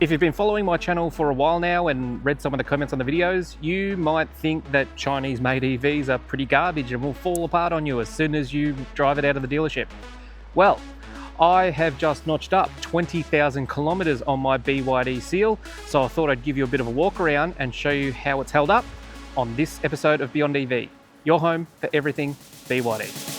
If you've been following my channel for a while now and read some of the comments on the videos, you might think that Chinese made EVs are pretty garbage and will fall apart on you as soon as you drive it out of the dealership. Well, I have just notched up 20,000 kilometers on my BYD Seal, so I thought I'd give you a bit of a walk around and show you how it's held up on this episode of BeyondEV, your home for everything BYD.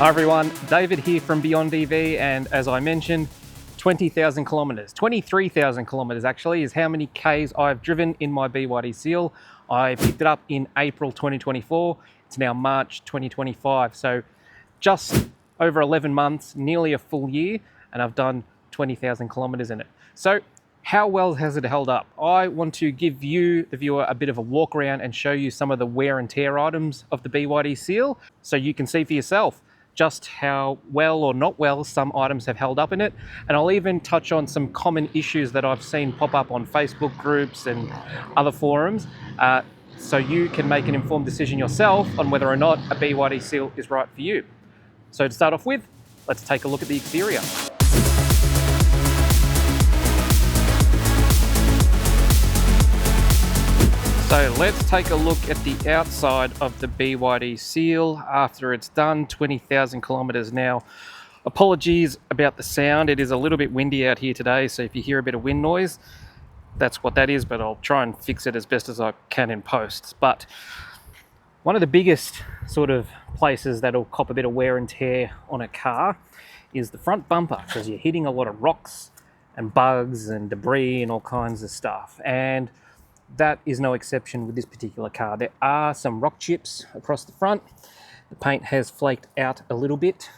Hi everyone, David here from BeyondEV, and as I mentioned, 20,000 kilometers, 23,000 kilometers actually is how many Ks I've driven in my BYD Seal. I picked it up in April 2024. It's now March 2025. So just over 11 months, nearly a full year, and I've done 20,000 kilometers in it. So how well has it held up? I want to give you, the viewer, a bit of a walk around and show you some of the wear and tear items of the BYD Seal so you can see for yourself just how well or not well some items have held up in it. And I'll even touch on some common issues that I've seen pop up on Facebook groups and other forums, so you can make an informed decision yourself on whether or not a BYD Seal is right for you. So to start off with, let's take a look at the exterior. So let's take a look at the outside of the BYD Seal after it's done 20,000 kilometers. Now, apologies about the sound. It is a little bit windy out here today, so if you hear a bit of wind noise, that's what that is, but I'll try and fix it as best as I can in post. But one of the biggest sort of places that'll cop a bit of wear and tear on a car is the front bumper, because you're hitting a lot of rocks and bugs and debris and all kinds of stuff. And that is no exception with this particular car. There are some rock chips across the front. The paint has flaked out a little bit,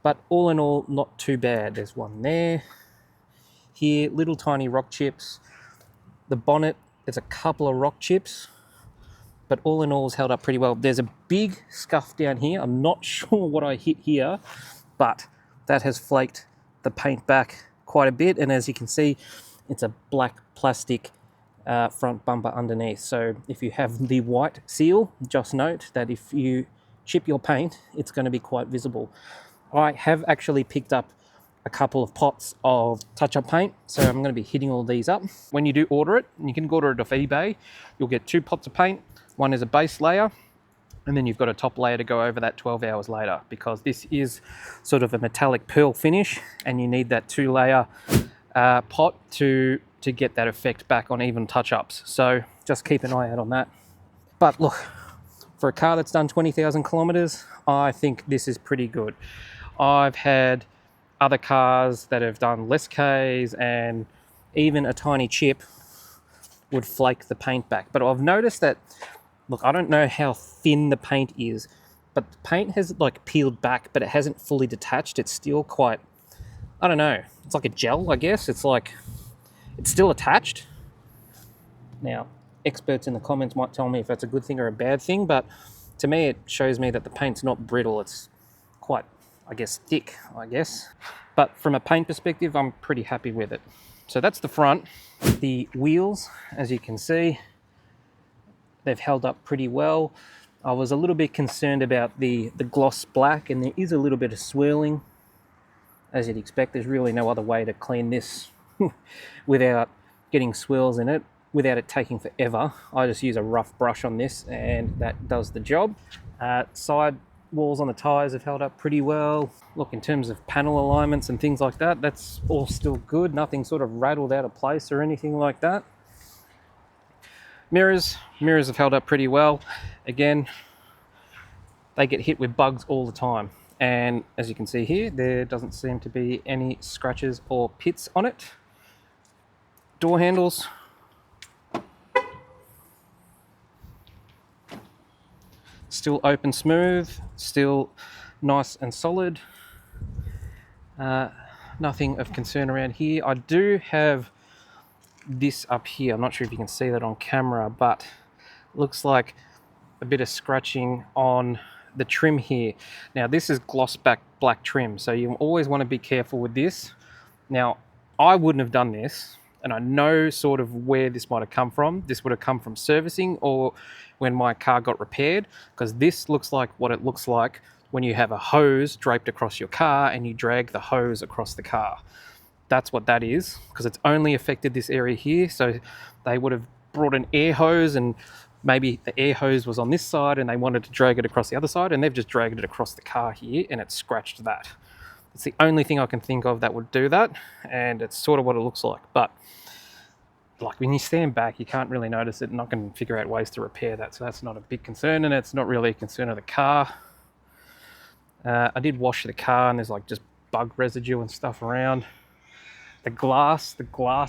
but all in all, not too bad. There's one there. Here, little tiny rock chips. The bonnet, there's a couple of rock chips, but all in all, it's held up pretty well. There's a big scuff down here. I'm not sure what I hit here, but that has flaked the paint back quite a bit. And as you can see, it's a black plastic front bumper underneath. So if you have the white Seal, just note that if you chip your paint, it's going to be quite visible. I have actually picked up a couple of pots of touch-up paint, so I'm going to be hitting all these up. When you do order it, and you can order it off eBay, you'll get 2 pots of paint. One is a base layer, and then you've got a top layer to go over that 12 hours later, because this is sort of a metallic pearl finish, and you need that 2-layer pot to get that effect back on even touch-ups. So just keep an eye out on that. But look, for a car that's done 20,000 kilometers, I think this is pretty good. I've had other cars that have done less Ks, and even a tiny chip would flake the paint back. But I've noticed that, look, I don't know how thin the paint is, but the paint has like peeled back, but it hasn't fully detached. It's still quite, I don't know, it's like a gel, I guess. It's still attached. Now, experts in the comments might tell me if that's a good thing or a bad thing, but to me it shows me that the paint's not brittle. It's quite, I guess, thick, I guess. But from a paint perspective, I'm pretty happy with it. So that's the front. The wheels, as you can see, they've held up pretty well. I was a little bit concerned about the gloss black, and there is a little bit of swirling. As you'd expect, there's really no other way to clean this without getting swirls in it, without it taking forever. I just use a rough brush on this and that does the job. Side walls on the tyres have held up pretty well. Look, in terms of panel alignments and things like that, that's all still good. Nothing sort of rattled out of place or anything like that. Mirrors have held up pretty well. Again, they get hit with bugs all the time. And as you can see here, there doesn't seem to be any scratches or pits on it. door handles. Still open smooth, still nice and solid. Nothing of concern around here. I do have this up here. I'm not sure if you can see that on camera, but looks like a bit of scratching on the trim here. Now this is gloss back black trim, so you always want to be careful with this. Now I wouldn't have done this, and I know sort of where this might have come from. This would have come from servicing or when my car got repaired, because this looks like what it looks like when you have a hose draped across your car and you drag the hose across the car. That's what that is, because it's only affected this area here. So they would have brought an air hose, and maybe the air hose was on this side and they wanted to drag it across the other side, and they've just dragged it across the car here and it scratched that. It's the only thing I can think of that would do that, and it's sort of what it looks like. But like when you stand back, you can't really notice it, and I can figure out ways to repair that. So that's not a big concern, and it's not really a concern of the car. I did wash the car, and there's like just bug residue and stuff around. The glass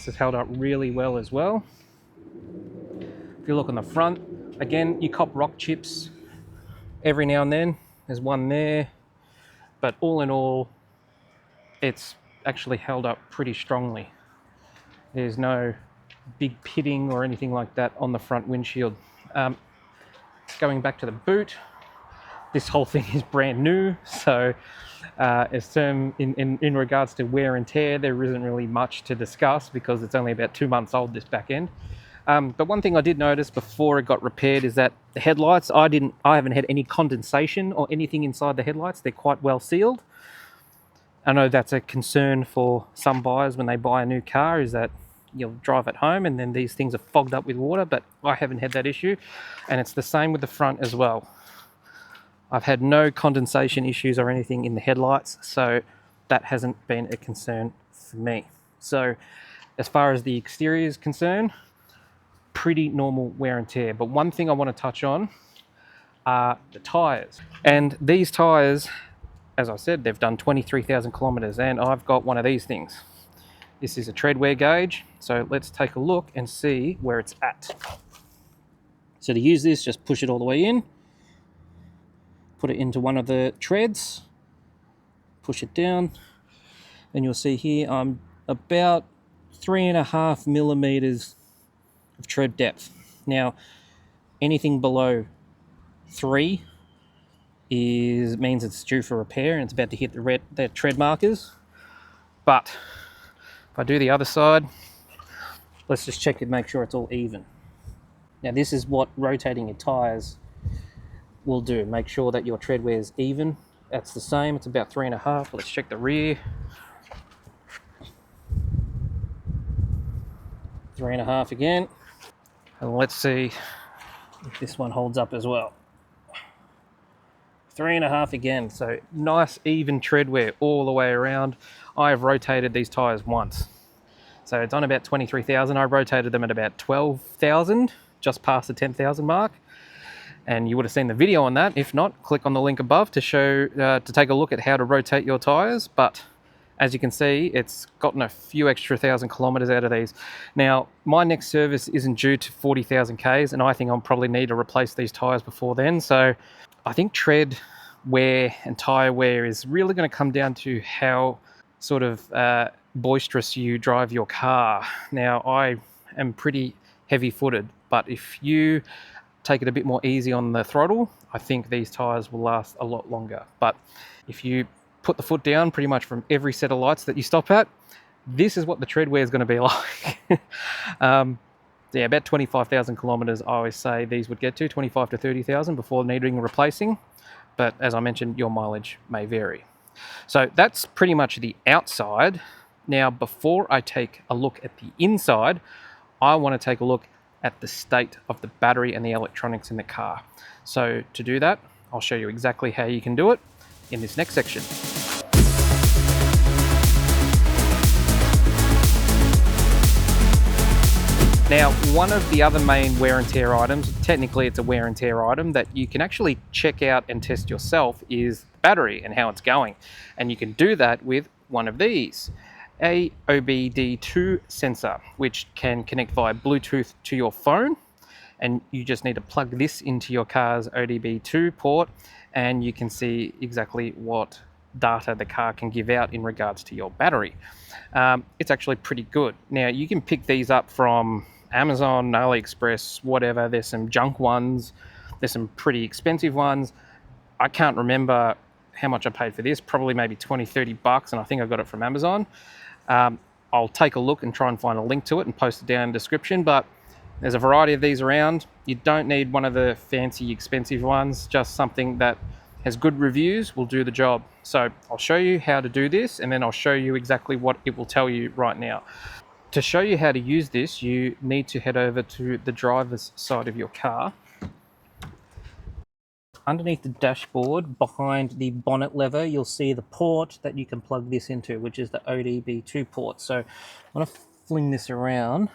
is held up really well as well. If you look on the front, again, you cop rock chips every now and then. There's one there, but all in all, it's actually held up pretty strongly. There's no big pitting or anything like that on the front windshield. Going back to the boot, this whole thing is brand new, so in regards to wear and tear, there isn't really much to discuss because it's only about 2 months old, this back end. But one thing I did notice before it got repaired is that the headlights, I haven't had any condensation or anything inside the headlights. They're quite well sealed. I know that's a concern for some buyers when they buy a new car, is that you'll drive it home and then these things are fogged up with water, but I haven't had that issue. And it's the same with the front as well. I've had no condensation issues or anything in the headlights, so that hasn't been a concern for me. So as far as the exterior is concerned, pretty normal wear and tear. But one thing I want to touch on are the tyres. And these tyres, as I said, they've done 23,000 kilometers, and I've got one of these things. This is a tread wear gauge, so let's take a look and see where it's at. So to use this, just push it all the way in, put it into one of the treads, push it down, and you'll see here I'm about 3.5 millimeters of tread depth. Now, anything below 3 means it's due for repair and it's about to hit the tread markers. But if I do the other side, let's just check it, make sure it's all even. Now this is what rotating your tyres will do. Make sure that your tread wear is even. That's the same, it's about 3.5. Let's check the rear. 3.5 again. And let's see if this one holds up as well. 3.5 again. So nice even tread wear all the way around. I have rotated these tyres once. So it's on about 23,000. I rotated them at about 12,000, just past the 10,000 mark. And you would have seen the video on that. If not, click on the link above to take a look at how to rotate your tyres. But as you can see, it's gotten a few extra 1,000 kilometers out of these. Now, my next service isn't due to 40,000 Ks, and I think I'll probably need to replace these tyres before then. So I think tread wear and tyre wear is really going to come down to how sort of boisterous you drive your car. Now, I am pretty heavy-footed, but if you take it a bit more easy on the throttle, I think these tyres will last a lot longer. But if you put the foot down pretty much from every set of lights that you stop at, this is what the tread wear is going to be like. Yeah, about 25,000 kilometers, I always say these would get to, 25 to 30,000 before needing replacing. But as I mentioned, your mileage may vary. So that's pretty much the outside. Now, before I take a look at the inside, I want to take a look at the state of the battery and the electronics in the car. So to do that, I'll show you exactly how you can do it in this next section. Now, one of the other main wear and tear items, technically it's a wear and tear item that you can actually check out and test yourself, is the battery and how it's going. And you can do that with one of these. a OBD2 sensor, which can connect via Bluetooth to your phone. And you just need to plug this into your car's OBD2 port, and you can see exactly what data the car can give out in regards to your battery. It's actually pretty good. Now, you can pick these up from Amazon, AliExpress, whatever. There's some junk ones. There's some pretty expensive ones. I can't remember how much I paid for this, probably maybe 20, 30 bucks, and I think I got it from Amazon. I'll take a look and try and find a link to it and post it down in the description, but there's a variety of these around. You don't need one of the fancy, expensive ones. Just something that has good reviews will do the job. So I'll show you how to do this, and then I'll show you exactly what it will tell you right now. To show you how to use this, you need to head over to the driver's side of your car. Underneath the dashboard, behind the bonnet lever, you'll see the port that you can plug this into, which is the OBD2 port. So I'm going to fling this around.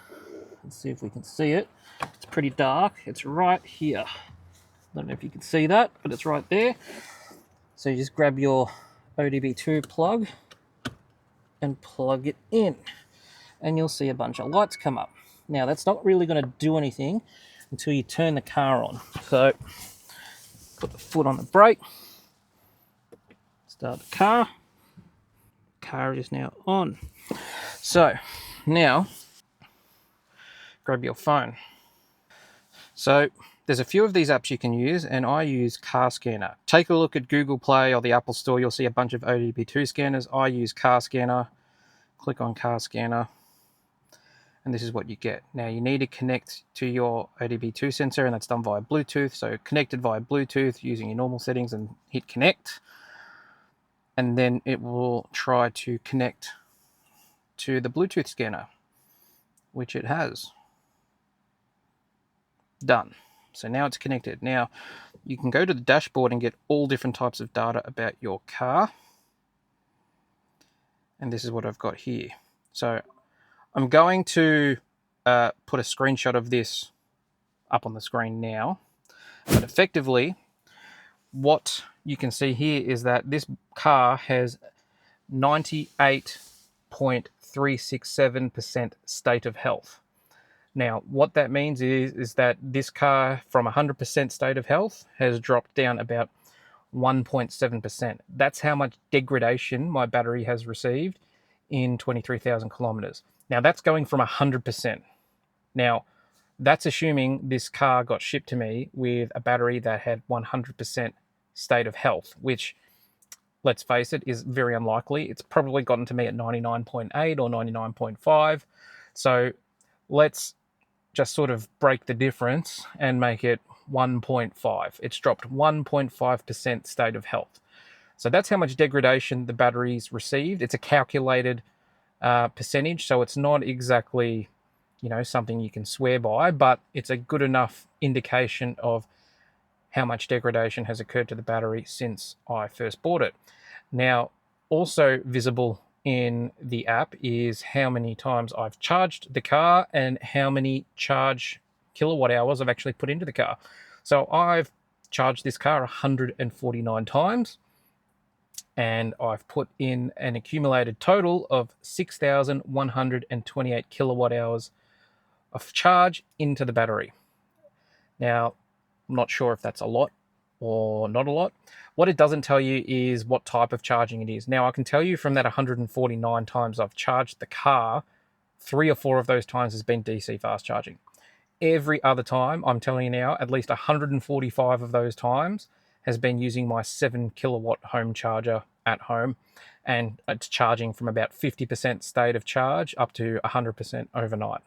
Let's see if we can see it. It's pretty dark. It's right here. I don't know if you can see that, but it's right there. So you just grab your OBD2 plug and plug it in, and you'll see a bunch of lights come up. Now, that's not really going to do anything until you turn the car on. So put the foot on the brake, start the car. Car is now on. So now grab your phone. So there's a few of these apps you can use, and I use Car Scanner. Take a look at Google Play or the Apple Store. You'll see a bunch of OBD2 scanners. I use Car Scanner. Click on Car Scanner, and this is what you get. Now, you need to connect to your OBD2 sensor, and that's done via Bluetooth. So connected via Bluetooth using your normal settings and hit connect. And then it will try to connect to the Bluetooth scanner, which it has. Done. So now it's connected. Now you can go to the dashboard and get all different types of data about your car. And this is what I've got here. So I'm going to put a screenshot of this up on the screen now. But effectively, what you can see here is that this car has 98.367% state of health. Now, what that means is that this car from 100% state of health has dropped down about 1.7%. That's how much degradation my battery has received in 23,000 kilometers. Now, that's going from 100%. Now, that's assuming this car got shipped to me with a battery that had 100% state of health, which, let's face it, is very unlikely. It's probably gotten to me at 99.8 or 99.5. So let's just sort of break the difference and make it 1.5. It's dropped 1.5% state of health. So that's how much degradation the battery's received. It's a calculated percentage, so it's not exactly, something you can swear by, but it's a good enough indication of how much degradation has occurred to the battery since I first bought it. Now, also visible in the app is how many times I've charged the car and how many charge kilowatt hours I've actually put into the car. So I've charged this car 149 times, and I've put in an accumulated total of 6,128 kilowatt hours of charge into the battery. Now, I'm not sure if that's a lot or not a lot. What it doesn't tell you is what type of charging it is. Now, I can tell you from that 149 times I've charged the car, 3 or 4 of those times has been DC fast charging. Every other time, I'm telling you now, at least 145 of those times has been using my 7 kilowatt home charger at home, and it's charging from about 50% state of charge up to 100% overnight.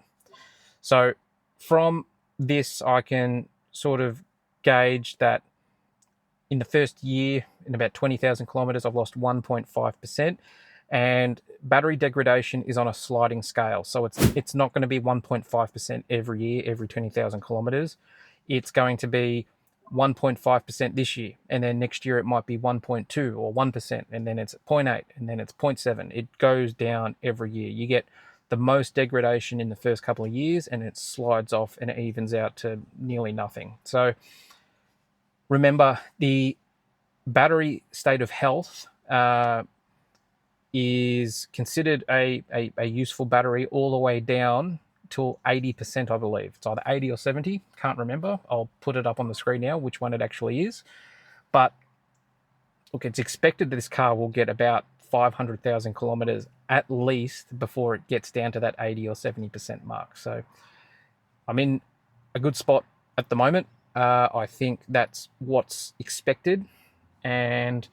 So from this, I can sort of gauge that in the first year, in about 20,000 kilometers, I've lost 1.5%, and battery degradation is on a sliding scale. So it's not going to be 1.5% every year, every 20,000 kilometers. It's going to be 1.5% this year, and then next year it might be 1.2 or 1%, and then it's 0.8, and then it's 0.7. It goes down every year. You get the most degradation in the first couple of years, and it slides off and it evens out to nearly nothing. So remember, the battery state of health is considered a useful battery all the way down till 80%, I believe. It's either 80 or 70, can't remember. I'll put it up on the screen now, which one it actually is. But look, it's expected that this car will get about 500,000 kilometers at least before it gets down to that 80 or 70% mark. So I'm in a good spot at the moment. I think that's what's expected. And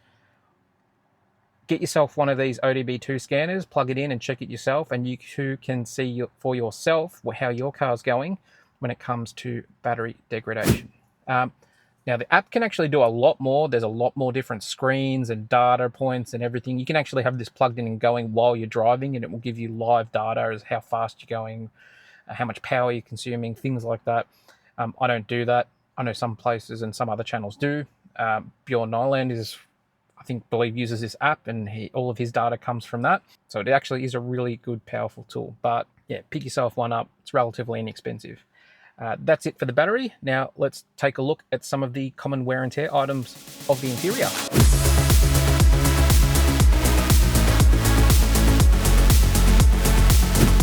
get yourself one of these ODB2 scanners, plug it in and check it yourself, and you too can see for yourself how your car's going when it comes to battery degradation. Now, the app can actually do a lot more. There's a lot more different screens and data points and everything. You can actually have this plugged in and going while you're driving, and it will give you live data as how fast you're going, how much power you're consuming, things like that. I don't do that. I know some places and some other channels do. Bjorn Nyland believe uses this app, and all of his data comes from that. So it actually is a really good, powerful tool. But yeah, pick yourself one up. It's relatively inexpensive. That's it for the battery. Now let's take a look at some of the common wear and tear items of the interior.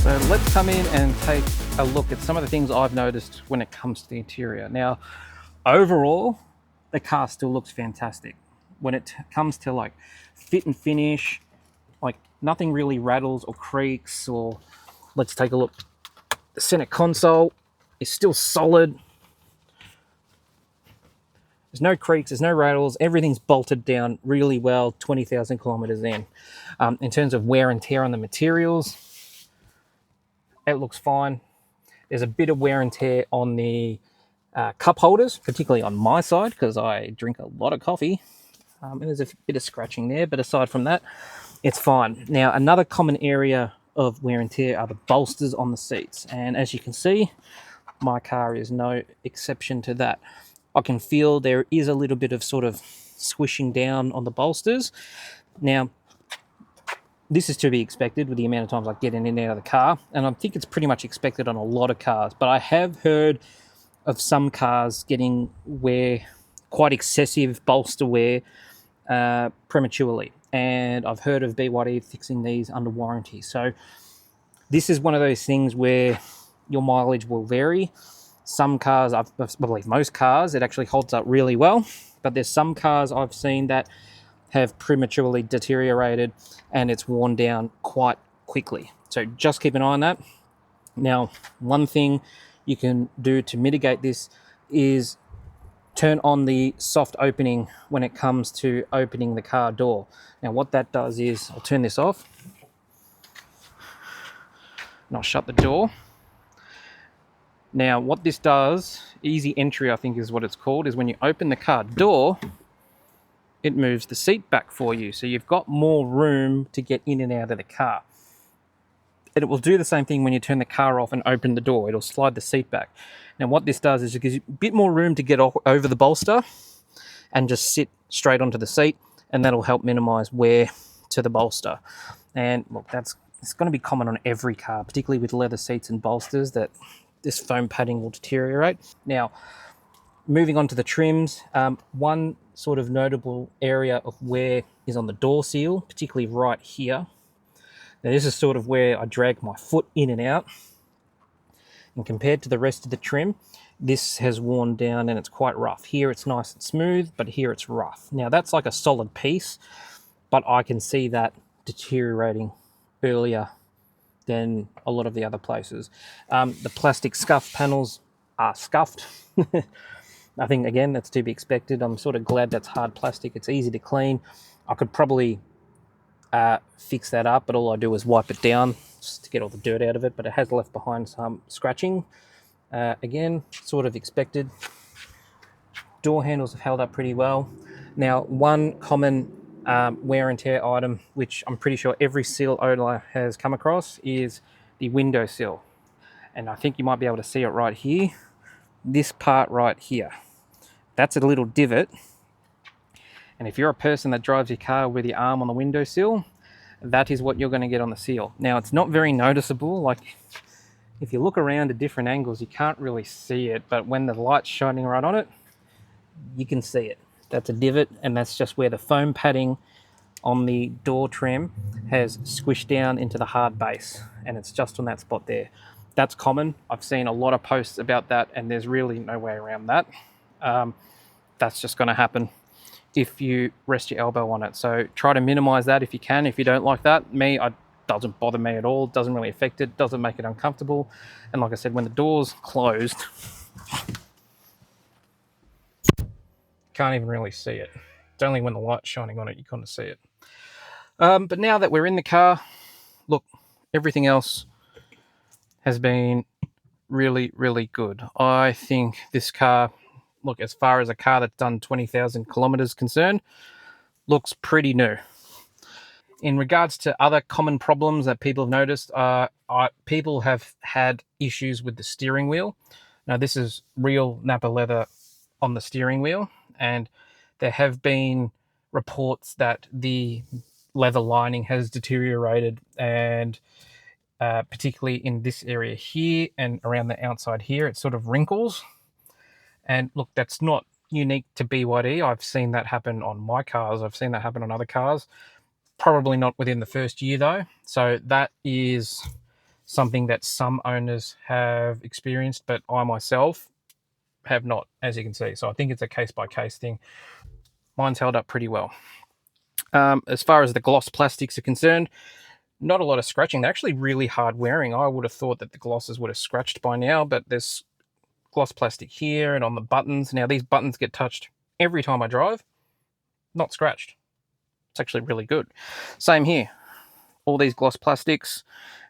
So let's come in and take a look at some of the things I've noticed when it comes to the interior. Now, overall, the car still looks fantastic. When it comes to like fit and finish, like nothing really rattles or creaks. Or let's take a look. The center console is still solid. There's no creaks, there's no rattles, everything's bolted down really well 20,000 kilometers in. In terms of wear and tear on the materials, it looks fine. There's a bit of wear and tear on the cup holders, particularly on my side because I drink a lot of coffee. And there's a bit of scratching there, but aside from that, it's fine. Now, another common area of wear and tear are the bolsters on the seats. And as you can see, my car is no exception to that. I can feel there is a little bit of sort of squishing down on the bolsters. Now, this is to be expected with the amount of times I get in and out of the car, and I think it's pretty much expected on a lot of cars. But I have heard of some cars getting quite excessive bolster wear prematurely, and I've heard of BYD fixing these under warranty. So this is one of those things where your mileage will vary. Some cars, I believe most cars, it actually holds up really well, but there's some cars I've seen that have prematurely deteriorated and it's worn down quite quickly. So just keep an eye on that. Now, one thing you can do to mitigate this is turn on the soft opening when it comes to opening the car door. Now, what that does is, I'll turn this off and I'll shut the door. Now, what this does, easy entry I think is what it's called, is when you open the car door, it moves the seat back for you. So you've got more room to get in and out of the car. And it will do the same thing when you turn the car off and open the door. It'll slide the seat back. Now, what this does is it gives you a bit more room to get over the bolster and just sit straight onto the seat, and that'll help minimize wear to the bolster. And look, it's going to be common on every car, particularly with leather seats and bolsters, that this foam padding will deteriorate. Now, moving on to the trims, one sort of notable area of wear is on the door seal, particularly right here. Now, this is sort of where I drag my foot in and out. And compared to the rest of the trim, this has worn down and it's quite rough. Here it's nice and smooth, but here it's rough. Now, that's like a solid piece, but I can see that deteriorating earlier than a lot of the other places. The plastic scuff panels are scuffed. I think, again, that's to be expected. I'm sort of glad that's hard plastic. It's easy to clean. I could probably fix that up, but all I do is wipe it down just to get all the dirt out of it, but it has left behind some scratching. Again, sort of expected. Door handles have held up pretty well. Now, one common wear and tear item, which I'm pretty sure every seal owner has come across, is the window sill. And I think you might be able to see it right here. This part right here. That's a little divot. And if you're a person that drives your car with your arm on the windowsill, that is what you're going to get on the seal. Now, it's not very noticeable. Like, if you look around at different angles, you can't really see it. But when the light's shining right on it, you can see it. That's a divot, and that's just where the foam padding on the door trim has squished down into the hard base, and it's just on that spot there. That's common. I've seen a lot of posts about that, and there's really no way around that. That's just going to happen if you rest your elbow on it. So try to minimize that if you can. If you don't like that, it doesn't bother me at all. It doesn't really affect it. Doesn't make it uncomfortable. And like I said, when the door's closed, can't even really see it. It's only when the light's shining on it you kind of see it. But now that we're in the car, look, everything else has been really, really good. I think this car, look, as far as a car that's done 20,000 kilometers concerned, looks pretty new. In regards to other common problems that people have noticed, people have had issues with the steering wheel. Now, this is real Napa leather on the steering wheel, and there have been reports that the leather lining has deteriorated, and particularly in this area here and around the outside here, it sort of wrinkles. And look, that's not unique to BYD. I've seen that happen on my cars. I've seen that happen on other cars. Probably not within the first year though. So that is something that some owners have experienced, but I myself have not, as you can see. So I think it's a case by case thing. Mine's held up pretty well. As far as the gloss plastics are concerned, not a lot of scratching. They're actually really hard wearing. I would have thought that the glosses would have scratched by now, but there's gloss plastic here and on the buttons. Now these buttons get touched every time I drive, not scratched. It's actually really good. Same here. All these gloss plastics,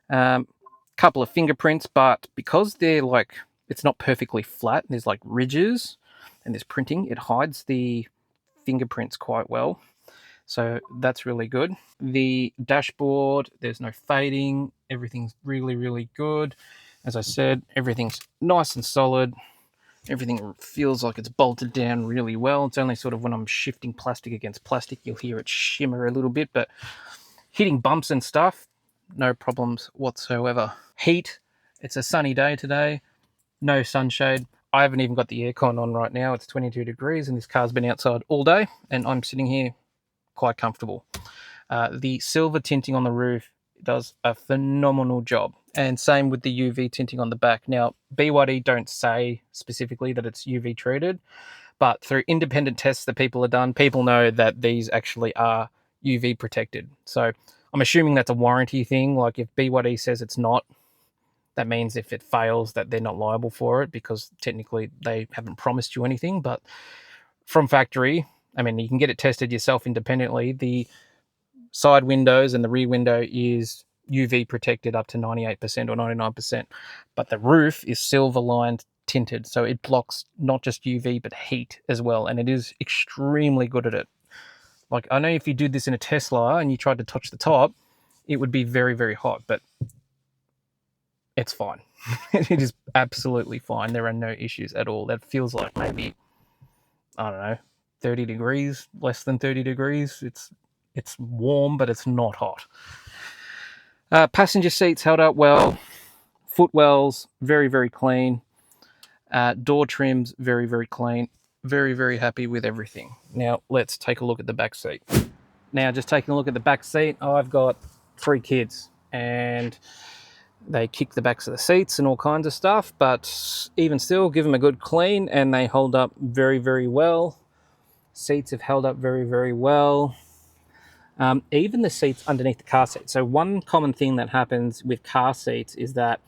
couple of fingerprints, but because they're like, it's not perfectly flat, there's like ridges and there's printing, it hides the fingerprints quite well. So that's really good. The dashboard, there's no fading. Everything's really, really good. As I said, everything's nice and solid. Everything feels like it's bolted down really well. It's only sort of when I'm shifting plastic against plastic, you'll hear it shimmer a little bit, but hitting bumps and stuff, no problems whatsoever. Heat, it's a sunny day today, no sunshade. I haven't even got the aircon on right now. It's 22 degrees and this car's been outside all day and I'm sitting here quite comfortable. The silver tinting on the roof does a phenomenal job, and same with the UV tinting on the back. Now, BYD don't say specifically that it's UV treated, but through independent tests that people have done, people know that these actually are UV protected. So I'm assuming that's a warranty thing. Like if BYD says it's not, that means if it fails that they're not liable for it, because technically they haven't promised you anything. But from factory, I mean, you can get it tested yourself independently. The side windows and the rear window is UV protected up to 98% or 99%, but the roof is silver lined tinted, so it blocks not just UV but heat as well, and it is extremely good at it. Like, I know if you did this in a Tesla and you tried to touch the top, it would be very, very hot, but it's fine. It is absolutely fine. There are no issues at all. That feels like maybe, I don't know, 30 degrees, less than 30 degrees. It's warm, but it's not hot. Passenger seats held up well. Footwells, very, very clean. Door trims, very, very clean. Very, very happy with everything. Now, let's take a look at the back seat. Now, just taking a look at the back seat, I've got 3 kids, and they kick the backs of the seats and all kinds of stuff, but even still, give them a good clean, and they hold up very, very well. Seats have held up very, very well. Even the seats underneath the car seat. So one common thing that happens with car seats is that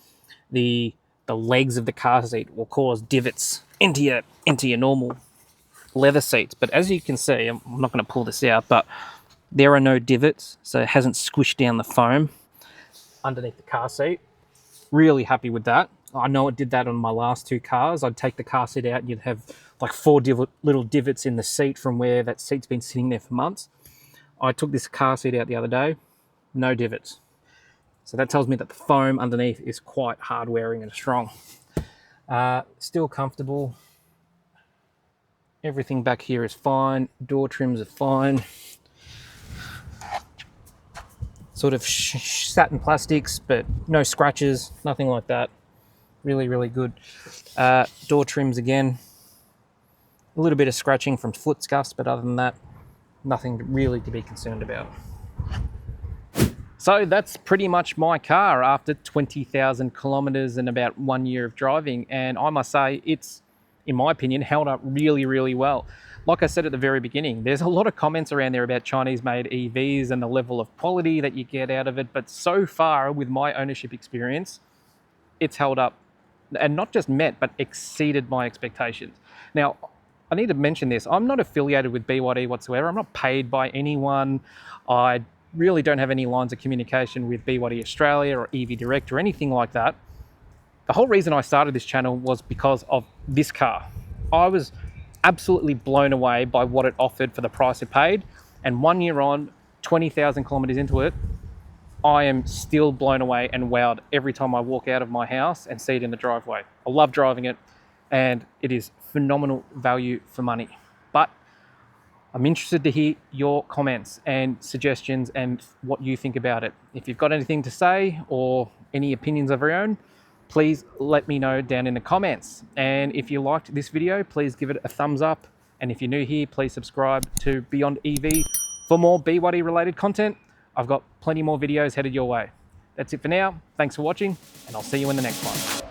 the legs of the car seat will cause divots into your normal leather seats. But as you can see, I'm not going to pull this out, but there are no divots, so it hasn't squished down the foam underneath the car seat. Really happy with that. I know it did that on my last 2 cars. I'd take the car seat out and you'd have like 4 little divots in the seat from where that seat's been sitting there for months. I took this car seat out the other day, no divots. So that tells me that the foam underneath is quite hard wearing and strong. Still comfortable. Everything back here is fine. Door trims are fine. Sort of satin plastics, but no scratches, nothing like that. Really, really good. Door trims again. A little bit of scratching from foot scuffs, but other than that, nothing really to be concerned about. So that's pretty much my car after 20,000 kilometers and about 1 year of driving. And I must say, it's, in my opinion, held up really, really well. Like I said at the very beginning, there's a lot of comments around there about Chinese-made EVs and the level of quality that you get out of it. But so far, with my ownership experience, it's held up and not just met, but exceeded my expectations. Now, I need to mention this. I'm not affiliated with BYD whatsoever. I'm not paid by anyone. I really don't have any lines of communication with BYD Australia or EV Direct or anything like that. The whole reason I started this channel was because of this car. I was absolutely blown away by what it offered for the price it paid. And 1 year on, 20,000 kilometers into it, I am still blown away and wowed every time I walk out of my house and see it in the driveway. I love driving it, and it is phenomenal value for money. But I'm interested to hear your comments and suggestions and what you think about it. If you've got anything to say or any opinions of your own, please let me know down in the comments. And if you liked this video, please give it a thumbs up. And if you're new here, please subscribe to BeyondEV for more BYD related content. I've got plenty more videos headed your way. That's it for now. Thanks for watching, and I'll see you in the next one.